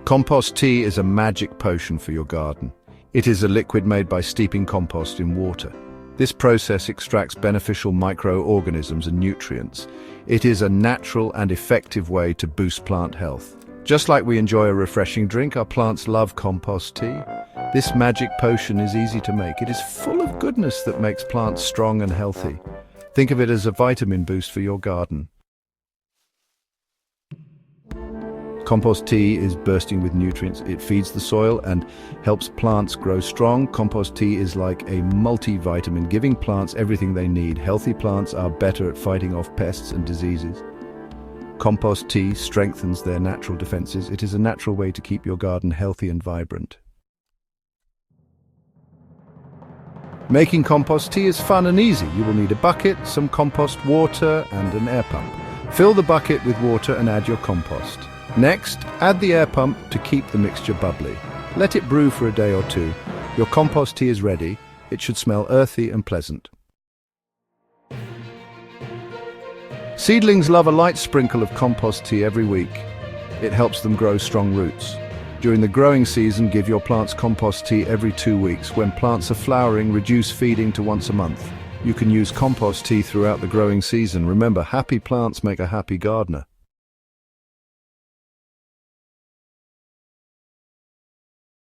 Compost tea is a magic potion for your garden. It is a liquid made by steeping compost in water. This process extracts beneficial microorganisms and nutrients. It is a natural and effective way to boost plant health. Just like we enjoy a refreshing drink, our plants love compost tea. This magic potion is easy to make. It is full of goodness that makes plants strong and healthy. Think of it as a vitamin boost for your garden. Compost tea is bursting with nutrients. It feeds the soil and helps plants grow strong. Compost tea is like a multivitamin, giving plants everything they need. Healthy plants are better at fighting off pests and diseases. Compost tea strengthens their natural defenses. It is a natural way to keep your garden healthy and vibrant. Making compost tea is fun and easy. You will need a bucket, some compost water, and an air pump. Fill the bucket with water and add your compost. Next, add the air pump to keep the mixture bubbly. Let it brew for a day or two. Your compost tea is ready. It should smell earthy and pleasant. Seedlings love a light sprinkle of compost tea every week. It helps them grow strong roots. During the growing season, give your plants compost tea every 2 weeks. When plants are flowering, reduce feeding to once a month. You can use compost tea throughout the growing season. Remember, happy plants make a happy gardener.